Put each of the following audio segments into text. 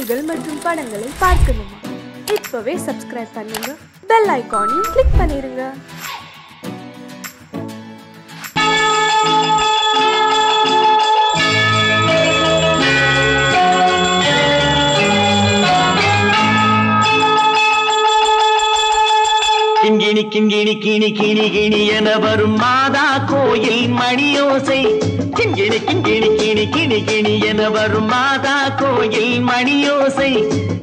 நிகழ்ச்சிகள் மற்றும் படங்களை பார்க்கணுமா? இப்பவே சப்ஸ்கிரைப் பண்ணுங்க, பெல் ஐகானையும் கிளிக் பண்ணிருங்க. கிண்கிணி கிண்கிணி கிணி கிணி கிணி என வரும் மாதா கோயில் மணியோசை. கிண்கிணி கிண்கிணி கிணி கிணி கிணி என வரும் மாதா கோயில் மணியோசை.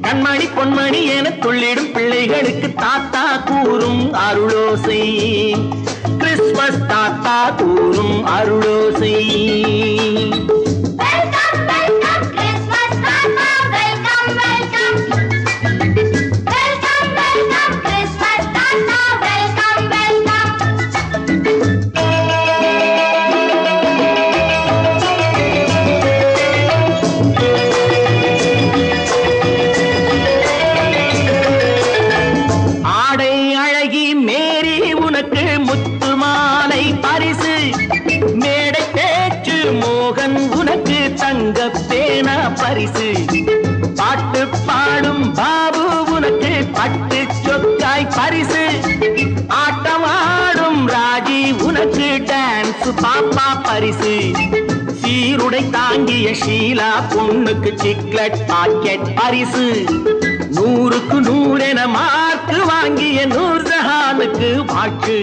கண்மணி பொன்மணி என துள்ளிடும் பிள்ளைகளுக்கு தாத்தா கூறும் அருளோசை. கிறிஸ்துமஸ் தாத்தா கூறும் அருளோசை. பரிசு பாட்டு பாடும் பாபு உனக்கு பட்டு சொக்காய் பரிசு. ஆட்டமாடும் ராஜி உனக்கு டான்ஸ் பாப்பா பரிசு. சீருடை தாங்கிய ஷீலா பொண்ணுக்கு சிக்லெட் பாக்கெட் பரிசு. 100க்கு 100 என மார்க்கு வாங்கிய நூர்ஜஹானுக்கு வாழ்த்து.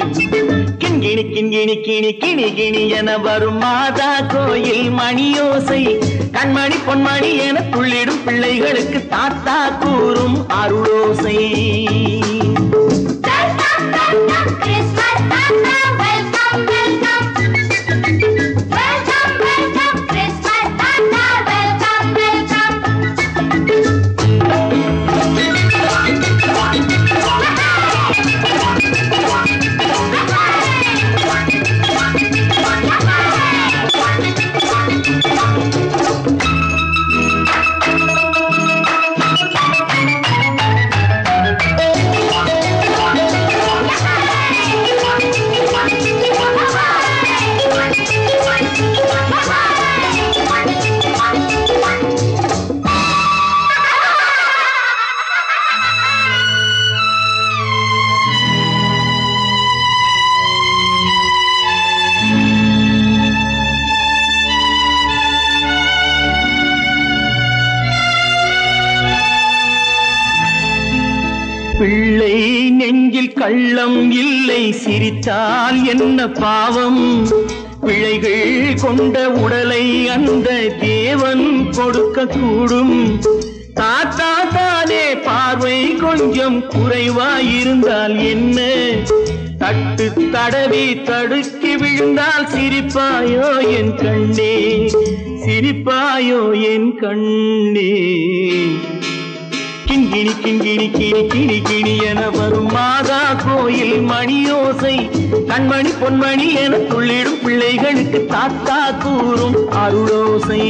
கிண்கிணி கிண்கிணி கிணி கிணி கிணி என வரும் மாதா கோயில் மணியோசை. கண்மணி பொன்மணி என துள்ளிடும் பிள்ளைகளுக்கு தாத்தா கூறும் அருளோசை. பிள்ளை நெஞ்சில் கள்ளம் இல்லை, சிரித்தால் என்ன பாவம். பிழைகள் கொண்ட உடலை அந்த தேவன் கொடுக்க கூடும். தாத்தா தானே பார்வை கொஞ்சம் குறைவாயிருந்தால் என்ன? தட்டு தடவி தடுக்கி விழுந்தால் சிரிப்பாயோ என் கண்ணே, சிரிப்பாயோ என் கண்ணே. கிண்கிணி கிண்கிணி கிணி கிணி கிணி என வரும் மாதா கோயில் மணியோசை. கண்மணி பொன்மணி என துள்ளிடும் பிள்ளைகளுக்கு தாத்தா கூறும் அருளோசை.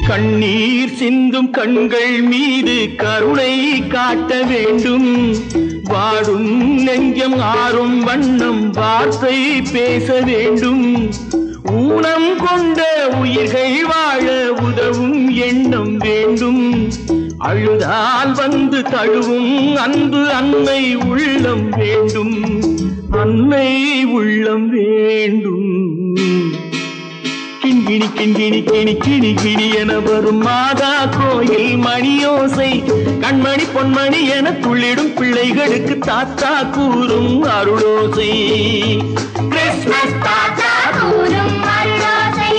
கண்ணீர் சிந்தும் கண்கள் மீது கருணை காட்ட வேண்டும். வாடும் நெஞ்சம் ஆறும் வண்ணம் வார்த்தை பேச வேண்டும். ஊனம் கொண்ட உயிர்கள் வாழ உதவும் எண்ணம் வேண்டும். அழுதால் வந்து தழுவும் அன்பு அன்னை உள்ளம் வேண்டும், அன்னை உள்ளம் வேண்டும். கிண்கிணி கிண்கிணி கிணி கிணி கிணி என வரும் மாதா கோயில் மணியோசை. கண்மணி பொன்மணி என துள்ளிடும் பிள்ளைகளுக்கு தாத்தா கூறும் அருளோசை. கிறிஸ்துமஸ் தாத்தா கூறும் அருளோசை.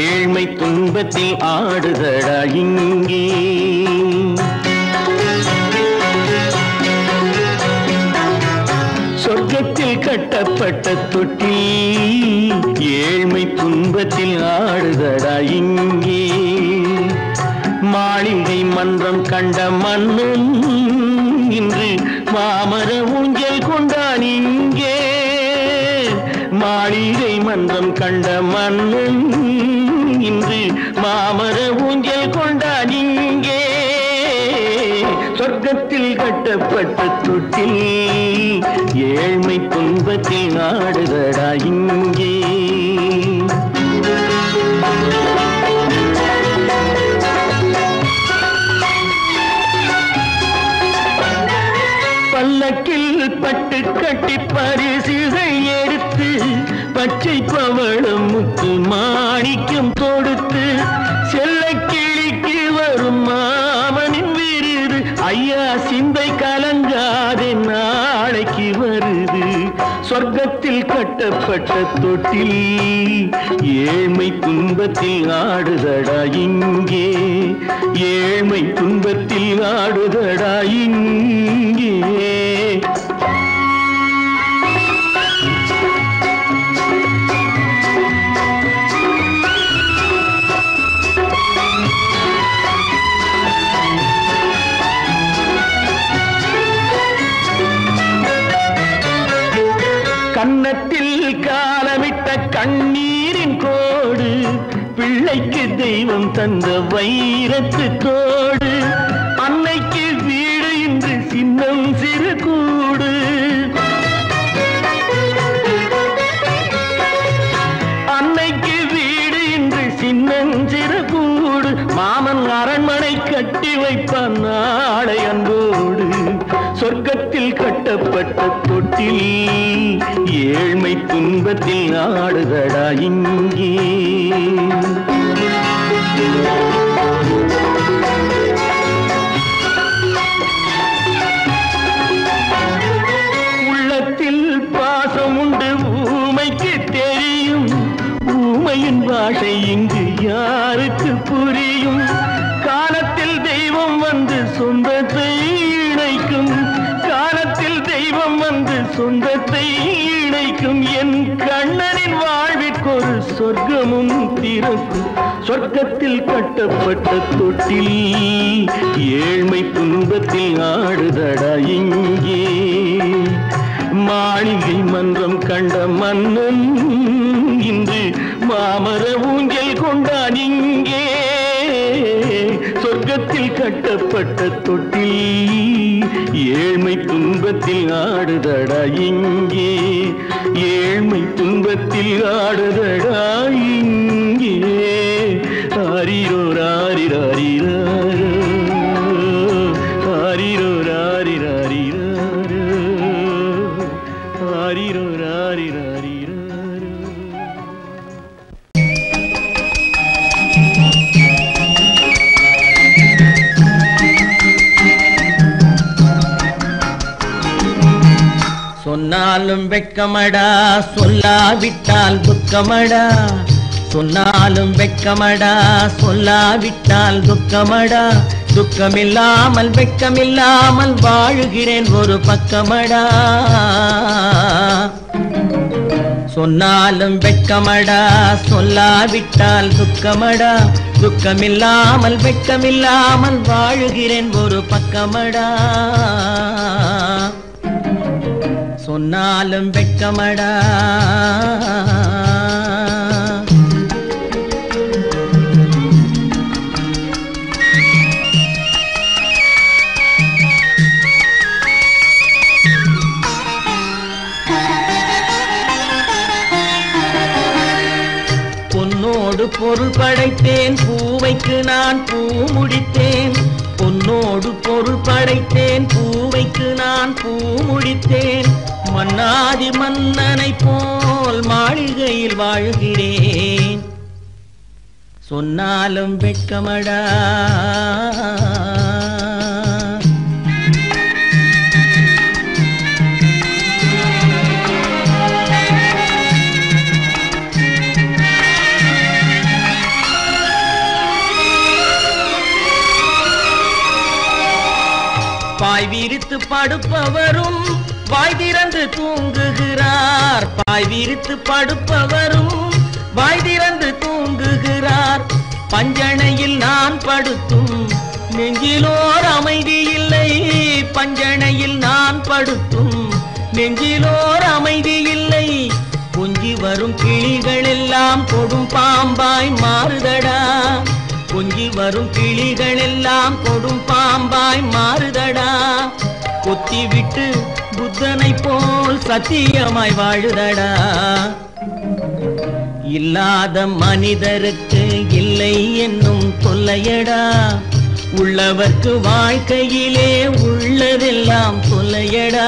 ஏழ்மை துன்பத்தில் ஆடுதடா இங்கே. சொர்க்கத்தில் கட்டப்பட்ட தொட்டில் ஏழ்மை துன்பத்தில் ஆடுதடா இங்கே. மாளிகை மன்றம் கண்ட மன்னன் இன்று மாமர ஊஞ்சல் கொண்டான் இங்கே. மாளிகை மன்றம் கண்ட மன்னன் இன்று மாமர ஊஞ்சல் கொண்டான் இங்கே. சொர்க்கத்தில் கட்டப்பட்ட தொட்டில் ஏழ்மை துன்பத்தில் ஆடுதடா இங்கே. பல்லக்கில் பட்டு கட்டி பரிசுகள் எடுத்து பச்சை பவளம் முத்து மாணிக்கம் தொடுத்து செல்ல கிளிக்கு வரும் மாமனின் விருது. ஐயா சிந்தை கலங்காதே நாளைக்கு வருது. சொர்க்கத்தில் கட்டப்பட்ட தொட்டில் ஏழ்மை துன்பத்தில் ஆடுதடா இங்கே. ஏழ்மை துன்பத்தில் ஆடுதடா இங்கே. கன்னத்தில் காலமிட்ட கண்ணீரின் கோடு பிள்ளைக்கு தெய்வம் தந்த வைரத்து தோடு. அன்னைக்கு வீடு இன்று சின்னம் சிறு கூடு. அன்னைக்கு வீடு இன்று சின்னம் சிறு கூடு. மாமன் அரண்மனை கட்டி வைப்பான் நாளை அன்போடு. சொர்க்கத்தில் கட்டப்பட்ட தொட்டில் ஏழ்மை துன்பத்தில் ஆடுதடா இங்கே. உள்ளத்தில் பாசம் உண்டு ஊமைக்கு தெரியும். ஊமையின் பாஷை இங்கு யாருக்கு புரியும்? காலத்தில் தெய்வம் வந்து சொந்தத்தை இணைக்கும். காலத்தில் தெய்வம் வந்து சொந்தத்தை இணைக்கும். என் கண்ணனின் வாழ்விற்கொரு சொர்க்கமும் திறக்கும். சொர்க்கத்தில் கட்டப்பட்ட தொட்டில் ஏழ்மை துன்பத்தில் ஆடுதடா இங்கே. மாளிகை மன்றம் கண்ட மன்னன் இன்று மாமர ஊஞ்சல் கொண்டான் இங்கே. சொர்க்கத்தில் கட்டப்பட்ட தொட்டில் ஏழ்மை துன்பத்தில் ஆடுதடா இங்கே. ஏழ்மை துன்பத்தில் ஆடுதடா இங்கே. ஆரிரோ ராரிராரிராரோ ஆரிரோ ராரிராரிராரோ ஆரிரோ ராரிராரிராரோ. சொன்னாலும் வெட்கமடா சொல்லாவிட்டால் துக்கமடா. சொன்னாலும் வெட்கமடா சொல்லாவிட்டால் துக்கமடா. துக்கமில்லாமல் வெட்கமில்லாமல் வாழுகிறேன் ஒரு பக்கமடா. சொன்னாலும் வெட்கமடா சொல்லாவிட்டால் துக்கமடா. துக்கமில்லாமல் வெட்கமில்லாமல் வாழுகிறேன் ஒரு பக்கமடா. சொன்னாலும் வெட்கமடா. பொன்னோடு பொருள் படைத்தேன் பூவைக்கு நான் பூ முடித்தேன். பொன்னோடு பொருள் படைத்தேன் பூவைக்கு நான் பூ முடித்தேன். மன்னாதி மன்னனை போல் மாளிகையில் வாழ்கிறேன். சொன்னாலும் வெட்கமடா. விரித்து படுப்பவரும் வாய் திறந்து தூங்குகிறார். பாய் விரித்து படுப்பவரும் வாய் திறந்து தூங்குகிறார். பஞ்சணையில் நான் படுத்தும் நெஞ்சிலோர் அமைதி இல்லை. பஞ்சணையில் நான் படுத்தும் நெஞ்சிலோர் அமைதி இல்லை. கொஞ்சி வரும் கிளிகள் எல்லாம் கொடும் பாம்பாய் மாறுதடா. கொஞ்சி வரும் கிளிகள் எல்லாம் கொடும் பாம்பாய் மாறுதடா. கொத்தி விட்டு புத்தனை போல் சத்தியமாய் வாழுதடா. இல்லாத மனிதருக்கு இல்லை என்னும் தொல்லையடா. உள்ளவர்க்கு வாழ்க்கையிலே உள்ளதெல்லாம் தொல்லையடா.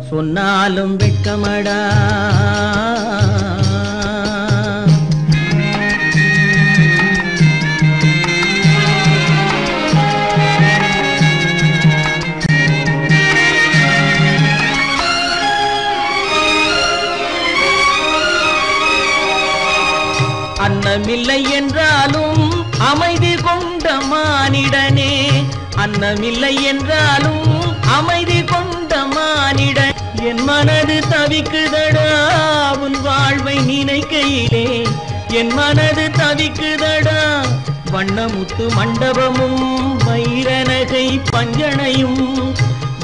சொன்னாலும் வெட்கமடா. அன்னமில்லை என்றாலும் அமைதி கொண்ட மானிடனே. அன்னமில்லை என்றாலும் அமைதி கொண்ட மானிடன். என் மனது தவிக்குதடா உன் வாழ்வை நினைக்கையிலே. என் மனது தவிக்குதடா. வண்ணமுத்து மண்டபமும் வைரநகை பஞ்சணையும்.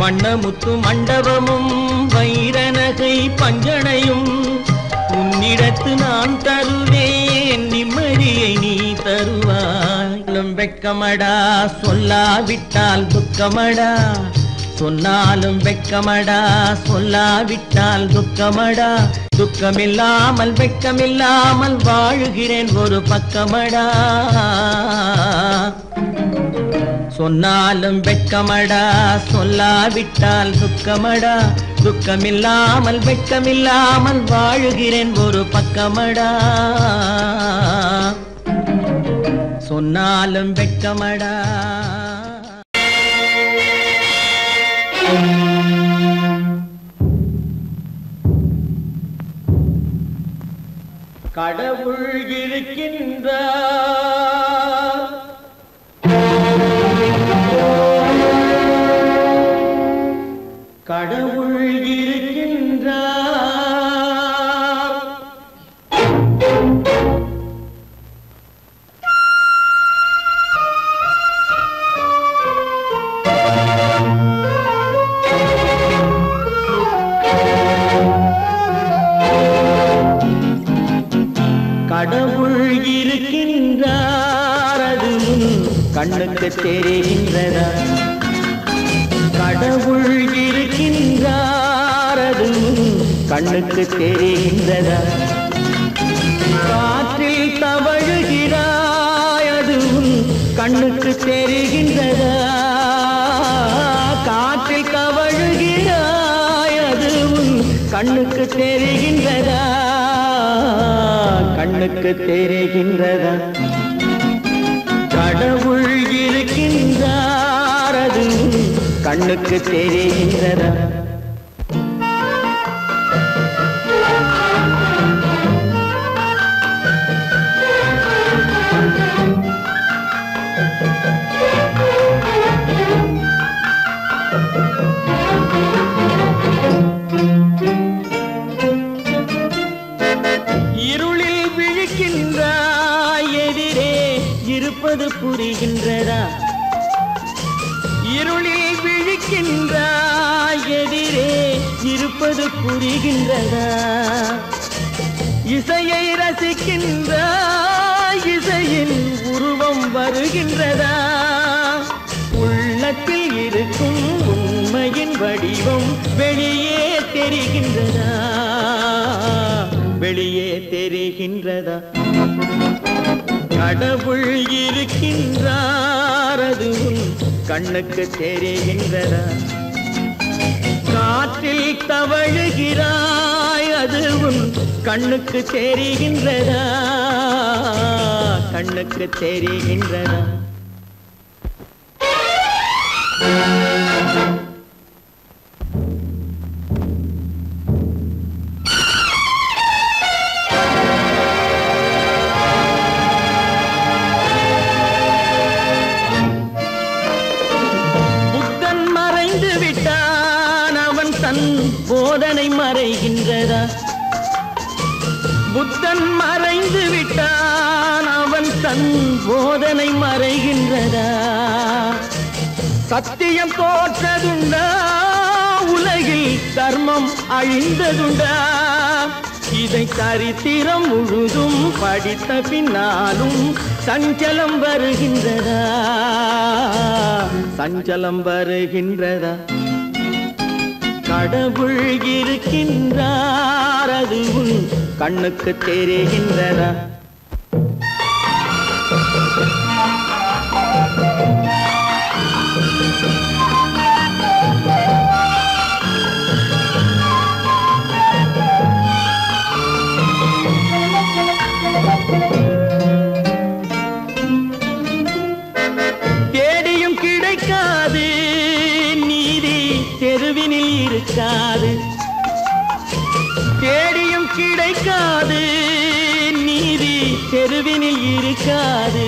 வண்ணமுத்து மண்டபமும் வைரநகை பஞ்சணையும். உன்னிடத்து நான் தருவேன் நிம்மதியை நீ தருவாய். வெட்கமடா சொல்லாவிட்டால் துக்கமடா. சொன்னாலும் வெட்கமடா சொல்லாவிட்டால் துக்கமடா. துக்கமில்லாமல் வெட்கமில்லாமல் வாழுகிறேன் ஒரு பக்கமடா. சொன்னாலும் வெட்கமடா சொல்லாவிட்டால் துக்கமடா. துக்கமில்லாமல் வெட்கமில்லாமல் வாழுகிறேன் ஒரு பக்கமடா. சொன்னாலும் வெட்கமடா. கடவுள் இருக்கின்றார். கடவுள் இருக்கின்றார். கடவுள் இருக்கின்றார். அது கண்ணுக்கு தெரிகின்றதா? கடவுள் இருக்கின்றார். அது கண்ணுக்கு தெரிகின்றதா? காற்றில் தவழுகிறாய். அது கண்ணுக்கு தெரிகின்றதா? காற்றில் தவழுகிறாய். அது கண்ணுக்கு தெரிகின்றதா? கண்ணுக்கு தெரிகின்றதா? கடவுள் இருக்கின்றார். அது கண்ணுக்கு தெரிகின்றதா? இருளில் விழிக்கின்றாய். எதிரே இருப்பது புரிகின்றதா? இருளில் விழிக்கின்றாய். எதிரே இருப்பது புரிகின்றதா? இசையை ரசிக்கின்றாய். இசையின் உருவம் வருகின்றதா? உள்ளத்தில் இருக்கும் உண்மையின் வடிவம் வெளியே தெரிகின்றதா? வெளியே தெரிகின்றதா? கடவுள் இருக்கின்றார். அது கண்ணுக்கு தெரிகின்றதா? காற்றில் தவழுகிறாய். அது கண்ணுக்கு தெரிகின்றதா? கண்ணுக்கு தெரிகின்றதா? புத்தன் மறைந்து விட்டான், அவன் தன் போதனை மறைகின்றதா? சத்தியம் தோற்றதுண்டா? உலகில் தர்மம் அழிந்ததுண்டா? இதை சரித்திரம் முழுதும் படித்த பின்னாலும் சஞ்சலம் வருகின்றதா? சஞ்சலம் வருகின்றதா? கடவுள் இருக்கின்றார், அது உன் கண்ணுக்கு தெரிகின்றதா? தேடியும் கிடைக்காது நீதி, தெருவினில் இருக்காது. தேடியும் கிடைக்காது நீதி, தெருவினில் இருக்காது.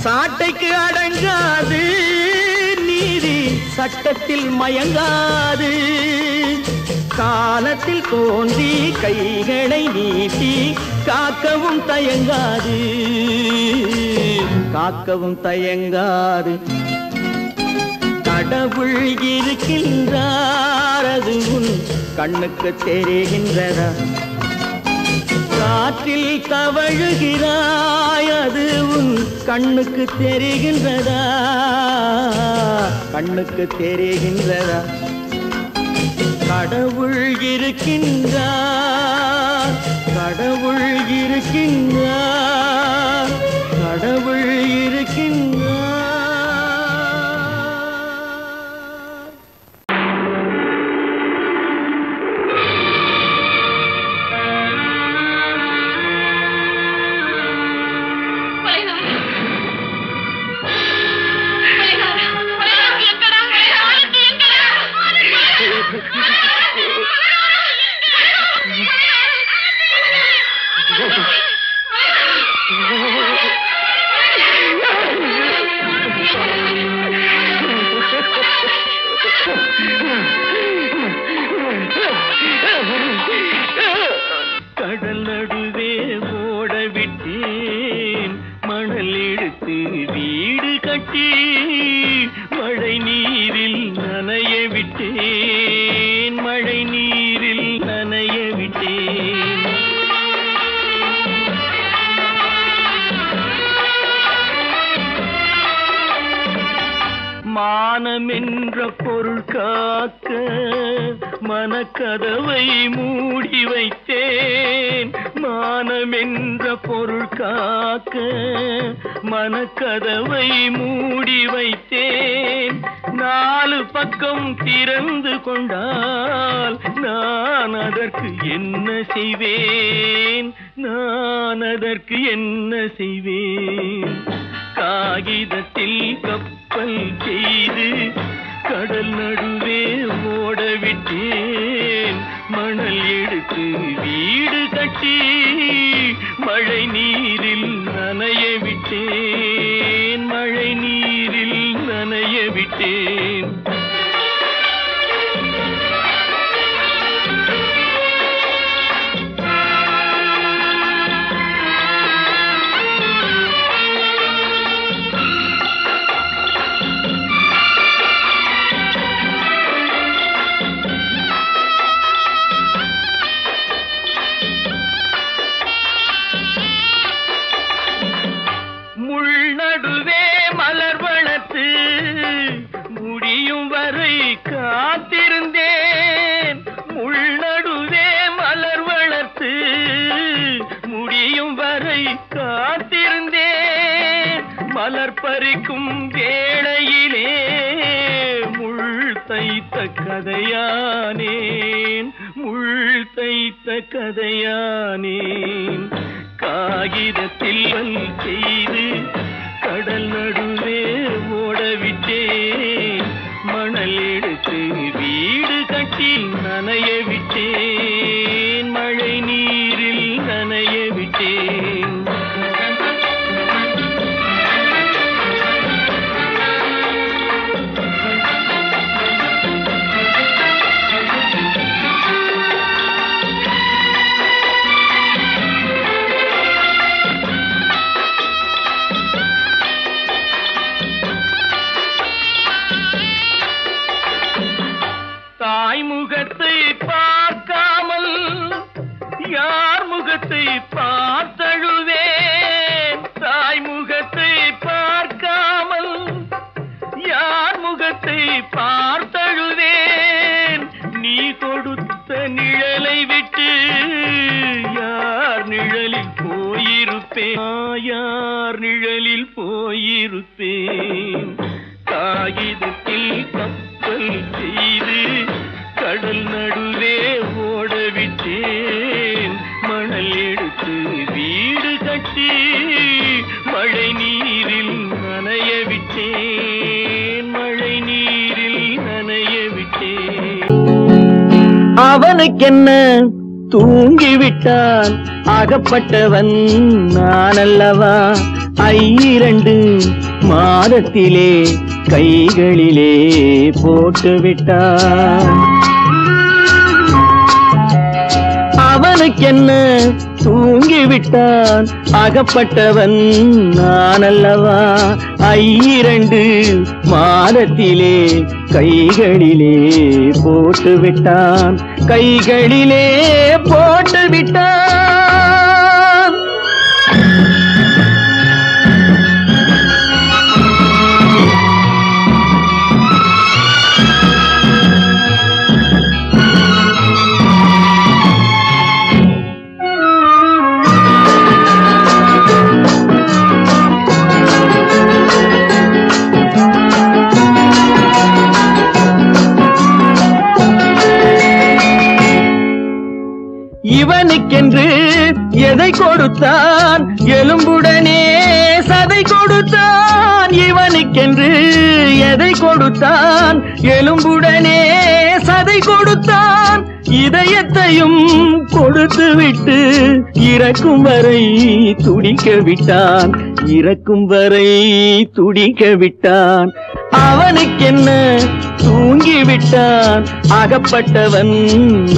சாட்டைக்கு அடங்காது நீதி, சட்டத்தில் மயங்காது. காலத்தில் தோன்றி கைகளை நீட்டி காக்கவும் தயங்காது, காக்கவும் தயங்காது. கடவுள் இருக்கின்றார், அது உன் கண்ணுக்கு தெரிகின்றதா? காற்றில் தவழுகிறாய், அது உன் கண்ணுக்கு தெரிகின்றதா? கண்ணுக்கு தெரிகின்றதா? கடவுள் இருக்கின்றார், கடவுள் இருக்கின்றார், கடவுள் இருக்கின்றார். கடல் நடுவே ஓட விட்டேன், மணல் எடுத்து வீடு கட்டி மழை நீரில் நனைய விட்டேன், மழை நீரில் நனைய விட்டேன். மானம் என்ற பொருள் காக்க மனக்கதவை மூடி வைத்தேன், மானம் என்ற பொருள் காக்க மனக்கதவை மூடி வைத்தேன். நாலு பக்கம் திறந்து கொண்டால் நான் அதற்கு என்ன செய்வேன், நான் அதற்கு என்ன செய்வேன்? காகிதத்தில் கப்பல் செய்து கடல் நடுவே ஓட விட்டேன், மணல் எடுத்து வீடு கட்டி மழை நீரில் நனைய விட்டேன், மழை நீரில் நனைய விட்டேன். நடுவே மலர் வளர்த்து முடியும் வரை காத்திருந்தேன், முள் நடுவே மலர் வளர்த்து முடியும் வரை காத்திருந்தேன். மலர் பறிக்கும் வேளையிலே முள் தைத்த கதையானேன், முள் தைத்த கதையானேன். காகிதத்தில் செய்து கடல் நடுவே ஓடவிட்டேன், மணல் எடுத்து வீடு கட்டி நனைய விட்டேன், மழை நீரில் நனைய விட்டேன். முகத்தை பார்த்தழுவேன் தாய் முகத்தை பார்க்காமல் யார் முகத்தை பார்த்தழுவேன் நீ கொடுத்த நிழலை விட்டு யார் நிழலில் போயிருப்பேன் யார் நிழலில் போயிருப்பேன் காகிதத்தில் கப்பல் செய்து கடல் நடுவே ஓடவிட்டேன் மணல் எடுத்து வீடு கட்டி மழை நீரில் நனைய விட்டேன் மழை நீரில் நனைய விட்டேன் அவனுக்கென்ன தூங்கிவிட்டான் அகப்பட்டவன் நான் அல்லவா 2 மாதத்திலே கைகளிலே போட்டுவிட்டான் அவனுக்கென்ன தூங்கிவிட்டான் அகப்பட்டவன் நான் அல்லவா 2 மாதத்திலே கைகளிலே போட்டுவிட்டான் கைகளிலே போட்டுவிட்டான் இவனுக்கென்று எதை கொடுத்தான் எலும்புடனே சதை கொடுத்தான் இவனுக்கென்று எதை கொடுத்தான் எலும்புடனே சதை கொடுத்தான் இதயத்தையும் கொடுத்து விட்டு இறக்கும் வரை துடிக்க விட்டான் இறக்கும் வரை துடிக்க விட்டான் அவனுக்கென்ன தூங்கிவிட்டான் அகப்பட்டவன்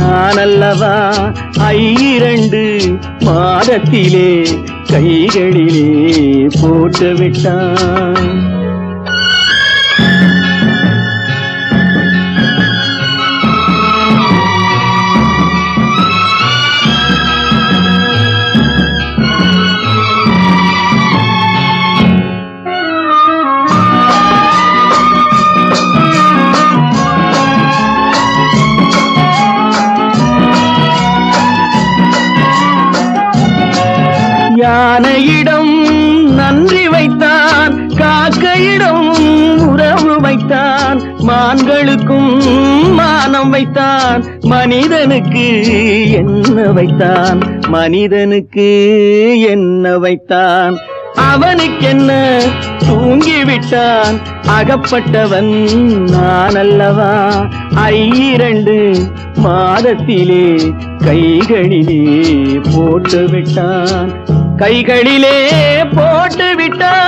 நான் அல்லவா 2 மாதத்திலே கைகளிலே போட்டுவிட்டான் யானையிடம் நன்றி வைத்தான் காக்கையிடம் உறவு வைத்தான் மான்களுக்கும் மானம் வைத்தான் மனிதனுக்கு என்ன வைத்தான் மனிதனுக்கு என்ன வைத்தான் அவனுக்கென்ன தூங்கிவிட்டான் அகப்பட்டவன் நான் அல்லவா 2 மாதத்திலே கைகளிலே போட்டுவிட்டான் கைகளிலே போட்டுவிட்டான்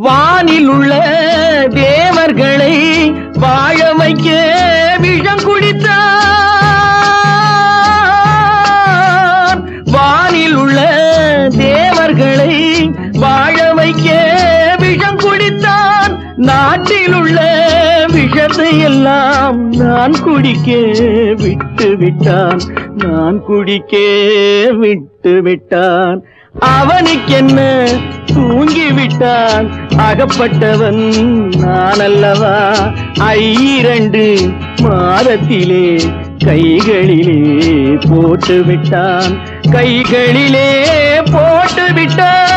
வானில் உள்ள தேவர்களை வாழ வைக்க விஷம் குடித்தான் வானில் உள்ள தேவர்களை வாழ வைக்க விஷம் குடித்தான் நாட்டில் உள்ள விஷத்தை எல்லாம் நான் குடிக்க விட்டு விட்டான் நான் குடிக்க விட்டு விட்டான் அவனுக்கென்ன தூங்கிவிட்டான் அகப்பட்டவன் நான் அல்லவா 2 மாதத்திலே கைகளிலே போட்டுவிட்டான் கைகளிலே போட்டுவிட்டான்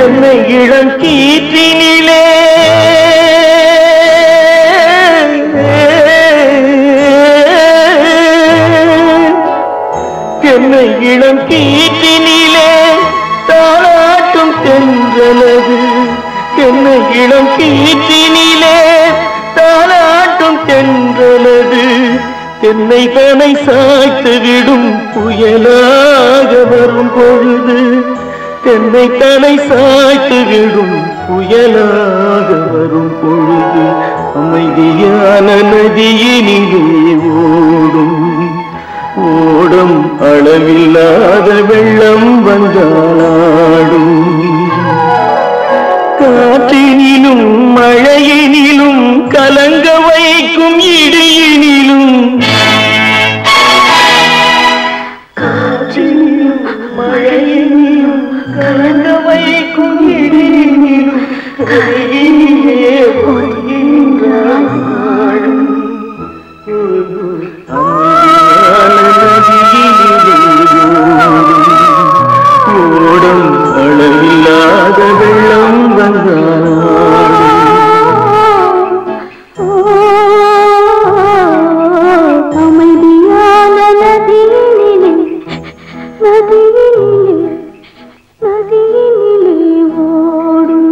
என்னை இளம் கீற்றினிலே என்னை இளம் கீற்றினிலே தாளா இளம் கீற்றினிலே தாலாட்டும் தென்றலது தென்னை தனை சாய்த்து விடும் புயலாக வரும் பொழுது தென்னை தனை சாய்த்து விடும் புயலாக வரும் பொழுது அமைதியான நதியினிலே ஓடும் ஓடும் அளவில்லாத வெள்ளம் வந்தாடும் காற்றினிலும் மழையினிலும் கலங்க வைக்கும் இடியினிலும் காற்றினிலும் மழையினிலும் கலங்க வைக்கும் இடியினிலும் கையிலே பொய்கின்றான் வாழும் ஓடும் அளவில்லாத வெள்ளம் அமைதியான நதியினிலே ஓடும்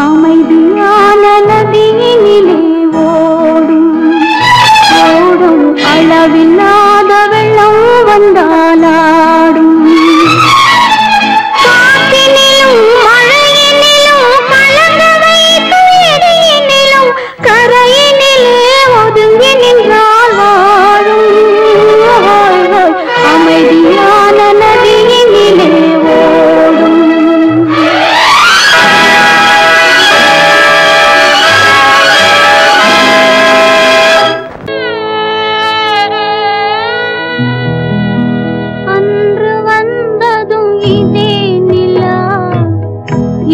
அமைதியான நதியினிலே ஓடும் ஓடும் அளவில்லாத வெள்ளம் வந்தாலாடும் காற்றினிலும் மழையினிலும் கலங்க வைக்கும் இடியினிலும் கரையினிலே ஒதுங்கி நின்றால் வாழும் அமைதியான நதியினிலே ஓடும்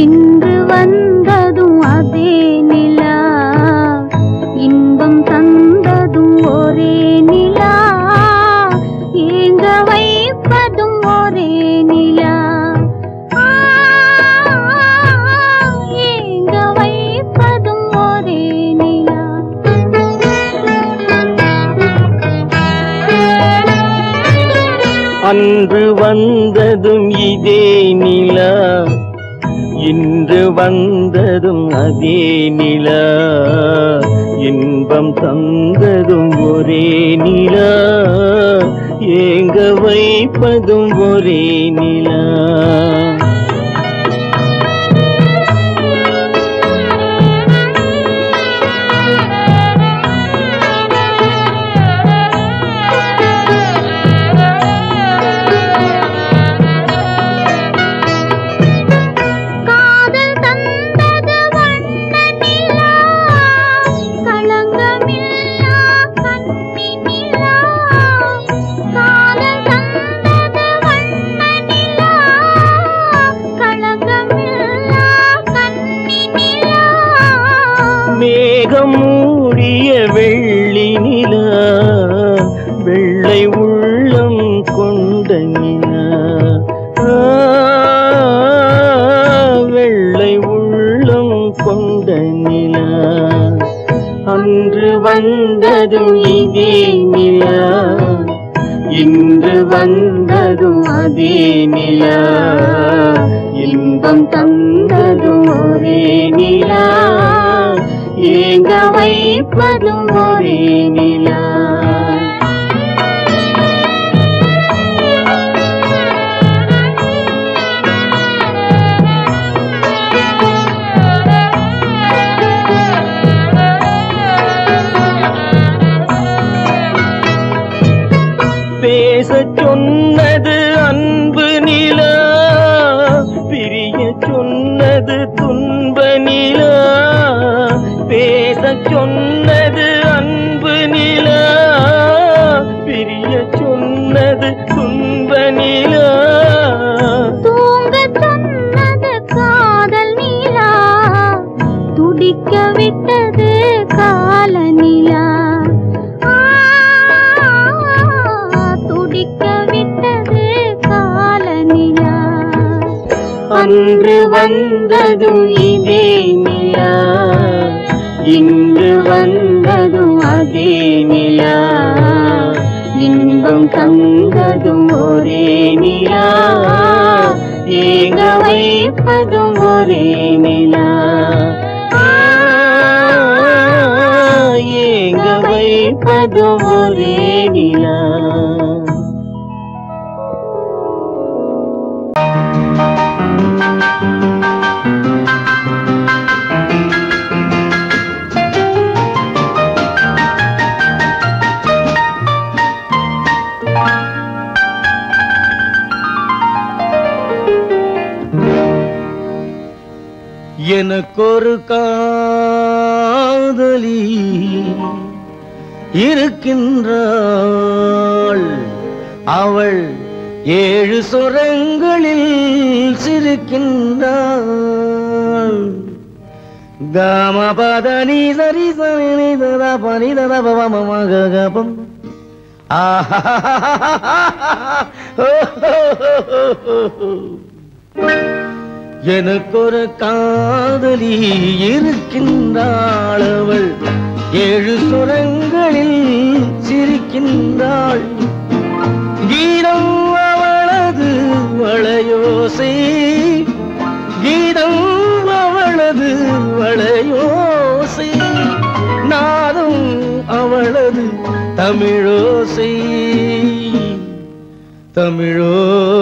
இன்று வந்ததும் அதே நிலா இன்பம் தந்ததும் ஒரே நிலா ஏங்க வைப்பதும் ஒரே நிலா ஏங்க வைப்பதும் ஒரே நிலா அன்று வந்ததும் இதே நிலா இன்று வந்ததும் அதே நிலா இன்பம் தந்ததும் ஒரே நிலா ஏங்க வைப்பதும் ஒரே நிலா மேகம் மூடிய வெள்ளி நிலா வெள்ளை உள்ளம் கொண்ட நிலா வெள்ளை உள்ளம் கொண்ட நிலா அன்று வந்ததும் இதே நிலா இன்று வந்ததும் அதே நிலா இன்பம் தந்ததும் ஒரே நிலா ஏங்க வைப்பதும் ஒரே நிலா பேசச் சொன்னது அன்பு நிலா பிரிய சொன்னது சொன்னது அன்பு நிலா, பிரிய சொன்னது துன்ப நிலா. தூங்க சொன்னது காதல் நிலா, துடிக்க விட்டது கால நிலா. துடிக்க விட்டது கால நிலா. அன்று வந்ததும் இதே நிலா, இன்று வந்ததும் அதே நிலா. இன்பம் தந்ததும் ஒரே நிலா, ஏங்க வைப்பதும் ஒரே நிலா. ஏங்க வைப்பதும் ஒரே நிலா. எனக்கொரு காதலி இருக்கின்றாள், அவள் 7 சுரங்களில் சிரிக்கின்றாள். காமபதனி சரி சரி ததா பனி ததா பவமகபம். எனக்கொரு காதலி இருக்கின்றாள், அவள் 7 சுரங்களில் சிரிக்கின்றாள். கீதம் அவளது வளையோசை, கீதம் அவளது வளையோசை. நாதம் அவளது தமிழோசை, தமிழோசை.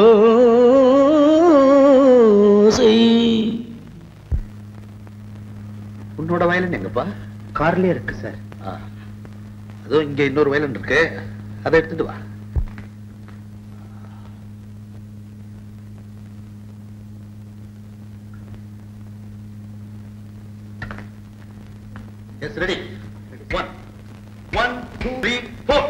உன்னோட வயலன் எங்கப்பா? கார்லயே இருக்கு சார். அதோ இங்க இன்னொரு வயலன் இருக்கு, அதை எடுத்துட்டு வா. Yes, ready. 1 1 2 3 4.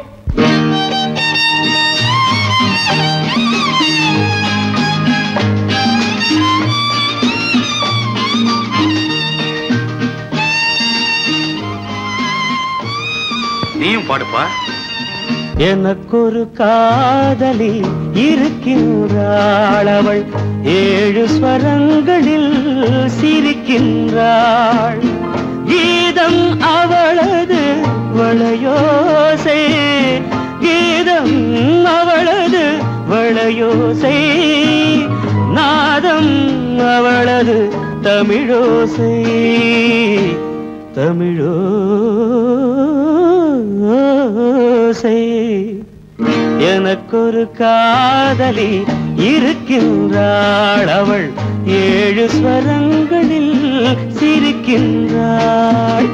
நீயும் பாடுப்பா. எனக்கொரு காதலி இருக்கின்றாள், அவள் 7 ஸ்வரங்களில் சிரிக்கின்றாள். கீதம் அவளது வளையோசை, கீதம் அவளது வளையோசை. நாதம் அவளது தமிழோசை, தமிழோசை. எனக்கொரு காதலி இருக்கின்றாள், அவள் 7 ஸ்வரங்களில் சிரிக்கின்றாள்.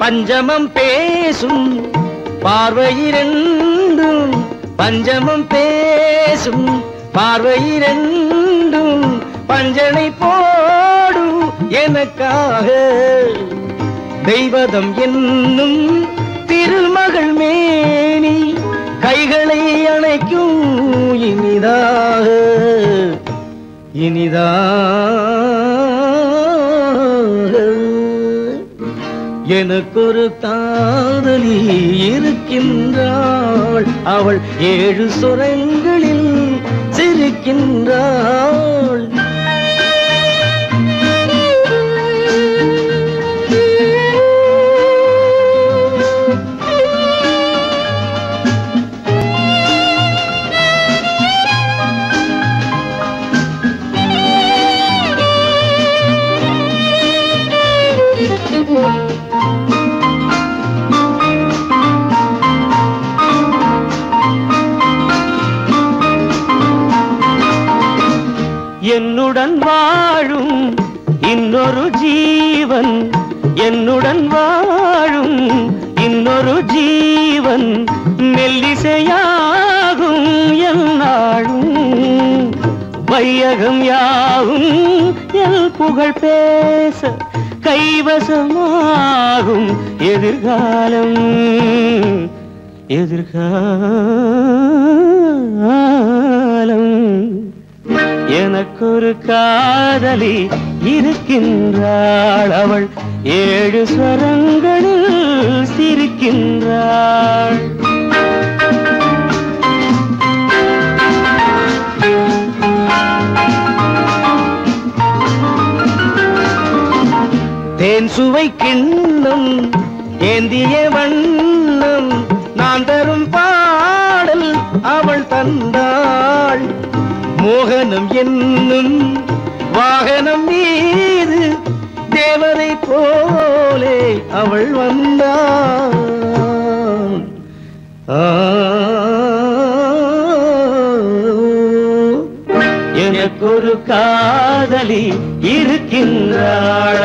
பஞ்சமம் பேசும் பார்வையிரண்டும், பஞ்சமம் பேசும் பார்வையிரண்டும் பஞ்சனை போடும் எனக்காக. தெய்வதம் என்னும் திருமகள் மேனி கைகளை அணைக்கும் இனிதாக, இனிதாக. எனக்கொரு காதலி இருக்கின்றாள், அவள் 7 சுரங்களில் சிரிக்கின்றாள். என்னுடன் வாழும் இன்னொரு ஜீவன், என்னுடன் வாழும் இன்னொரு ஜீவன், மெல்லிசையாகும் என்னாலும் வையகம் யாவும் எல் புகழ் பேச கைவசமாகும் எதிர்காலம், எதிர்காலம். எனக்கொரு காதலி இருக்கின்றாள், அவள் 7 ஸ்வரங்களில் சிரிக்கின்றாள். தேன் சுவை கிண்ணம் ஏந்திய வண்ணம் நான் தரும் பாடல் அவள் தந்தாள். மோகனம் என்னும் வாகனம் மீது தேவதை போலே அவள் வந்தாள். எனக்கொரு காதலி இருக்கின்றாள்,